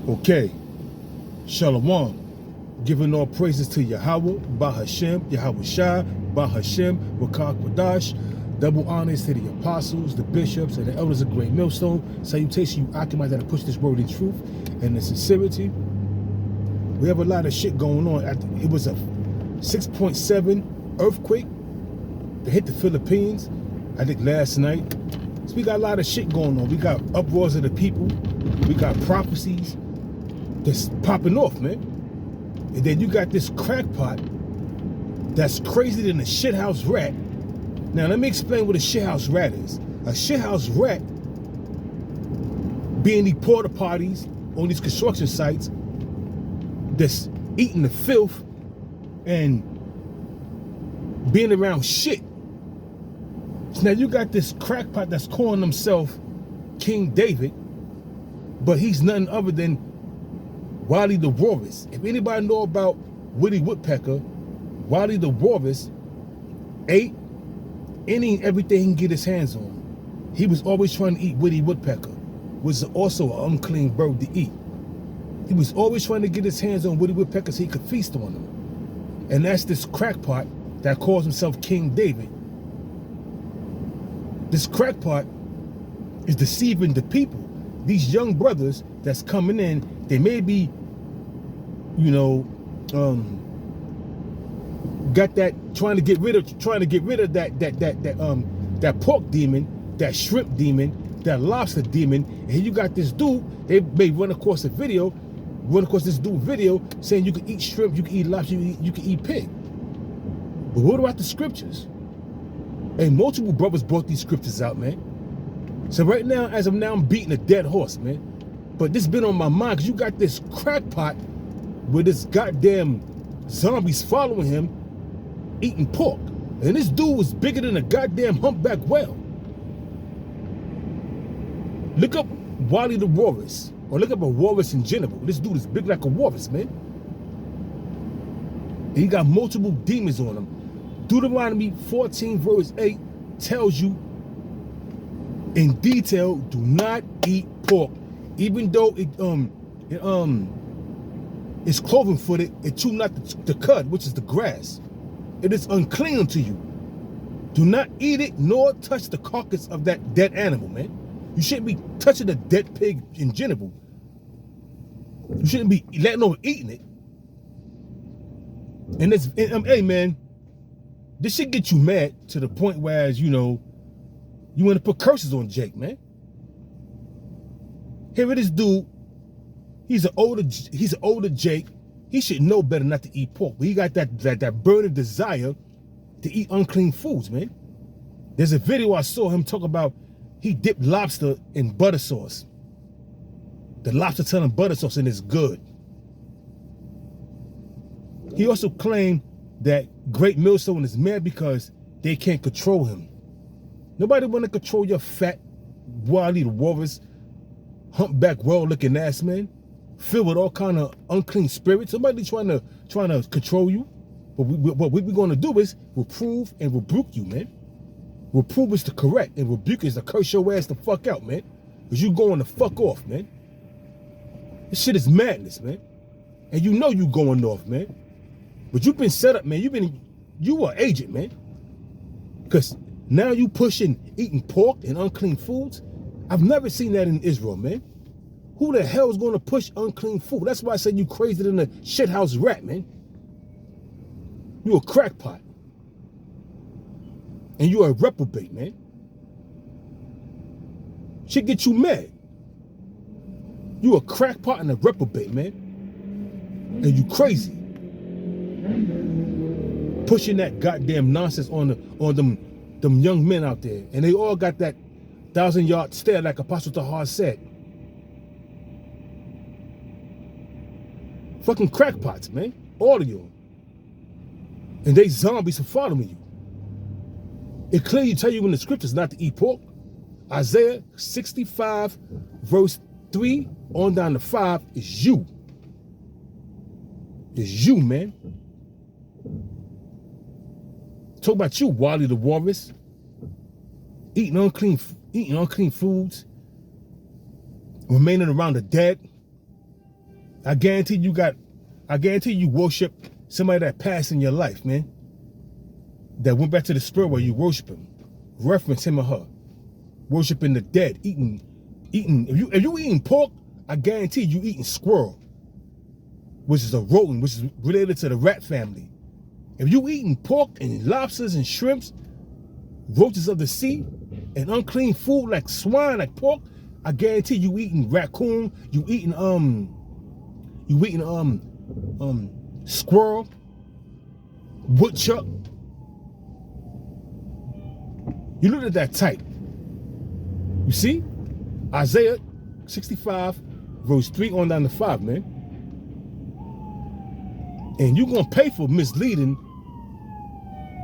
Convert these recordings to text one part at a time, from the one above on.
Okay, Shalom. Giving all praises to Yahweh, Bahashem, Yahweh Shai, Bahashem, Wakak Wadash. Double honors to the apostles, the bishops, and the elders of Great Millstone. Salutation, you Achamites that have pushed this word in truth and in sincerity. We have a lot of shit going on. It was a 6.7 earthquake that hit the Philippines, I think last night. So we got a lot of shit going on. We got uproars of the people. We got prophecies that's popping off, man. And then you got this crackpot that's crazier than a shithouse rat. Now let me explain what a shithouse rat is. A shithouse rat being the porta potties on these construction sites that's eating the filth and being around shit. So now you got this crackpot that's calling himself King David, but he's nothing other than Wiley the Walrus. If anybody know about Woody Woodpecker, Wiley the Walrus ate any and everything he can get his hands on. He was always trying to eat Woody Woodpecker, which is also an unclean bird to eat. He was always trying to get his hands on Woody Woodpecker so he could feast on them. And that's this crackpot that calls himself King David. This crackpot is deceiving the people. These young brothers that's coming in, they may be, you know, got that trying to get rid of that pork demon, that shrimp demon, that lobster demon, and you got this dude. They may run across this dude video saying you can eat shrimp, you can eat lobster, you can eat pig. But what about the scriptures? And multiple brothers brought these scriptures out, man. So right now, as of now, I'm beating a dead horse, man. But this been on my mind because you got this crackpot with this goddamn zombies following him eating pork. And this dude was bigger than a goddamn humpback whale. Look up Wiley the Walrus, or look up a walrus in general. This dude is big like a walrus, man. And he got multiple demons on him. Deuteronomy 14 verse 8 tells you in detail, do not eat pork. Even though it's cloven footed, it chew not the cud, which is the grass. It is unclean unto you. Do not eat it, nor touch the carcass of that dead animal, man. You shouldn't be touching a dead pig in general. You shouldn't be letting over eating it. And it's, hey man, this shit get you mad to the point where, you know, you want to put curses on Jake, man. Here it is, dude. He's an older Jake. He should know better not to eat pork, but he got that burning desire to eat unclean foods, man. There's a video I saw him talk about he dipped lobster in butter sauce. The lobster telling butter sauce and it's good. He also claimed that Great Millstone is mad because they can't control him. Nobody want to control your fat, Wiley the Walrus, humpback whale-looking ass, man, filled with all kind of unclean spirits. Somebody trying to control you. But what we're going to do is reprove and rebuke you, man. Reprove is to correct, and rebuke is to curse your ass the fuck out, man. Because you going the fuck off, man. This shit is madness, man. And you know you going off, man. But you've been set up, man. You are agent, man. Because now you pushing eating pork and unclean foods. I've never seen that in Israel, man. Who the hell is going to push unclean food? That's why I said you crazier than a shithouse rat, man. You a crackpot. And you are a reprobate, man. Shit get you mad. You a crackpot and a reprobate, man. And you crazy. Pushing that goddamn nonsense on them young men out there. And they all got that 1,000-yard stare like Apostle Tahar said. Fucking crackpots, man. All of you. And they zombies for following you. It clearly tell you in the scriptures not to eat pork. Isaiah 65 verse 3 on down to 5 is you. It's you, man. Talk about you, Wiley the Walrus. Eating unclean foods. Remaining around the dead. I guarantee you worship somebody that passed in your life, man. That went back to the spirit where you worship him. Reference him or her. Worshiping the dead. Eating. If you eating pork, I guarantee you eating squirrel. Which is a rodent, which is related to the rat family. If you eating pork and lobsters and shrimps, roaches of the sea, and unclean food like swine, like pork, I guarantee you eating raccoon, you eating squirrel, woodchuck. You look at that type. You see? Isaiah 65, verse 3 on down to 5, man. And you're going to pay for misleading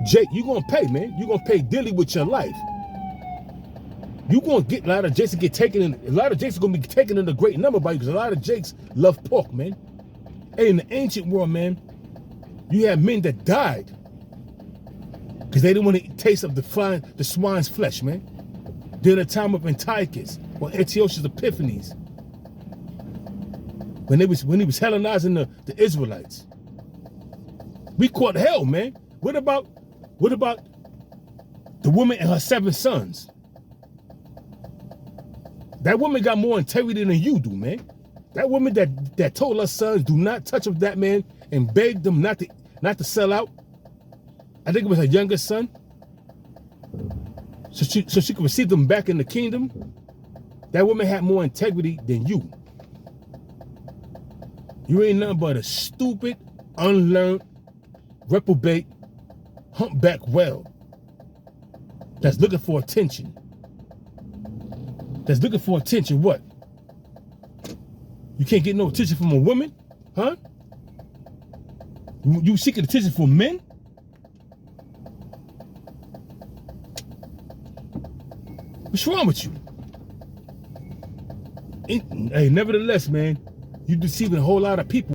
Jake. You're going to pay, man. You're going to pay dearly with your life. You're going to get a lot of Jakes get taken in. A lot of Jakes are going to be taken in a great number by you because a lot of Jakes love pork, man. Hey, in the ancient world, man, you had men that died because they didn't want to taste of the swine's flesh, man. During the time of Antiochus or Antiochus Epiphanes, when he was Hellenizing the Israelites. We caught hell, man. What about the woman and her 7 sons? That woman got more integrity than you do, man. That woman that told her sons, do not touch of that man, and begged them not to sell out. I think it was her youngest son. So she could receive them back in the kingdom. That woman had more integrity than you. You ain't nothing but a stupid, unlearned, reprobate, humpback whale that's looking for attention. That's looking for attention. What? You can't get no attention from a woman? Huh? You seeking attention from men? What's wrong with you? Hey, nevertheless, man, you're deceiving a whole lot of people.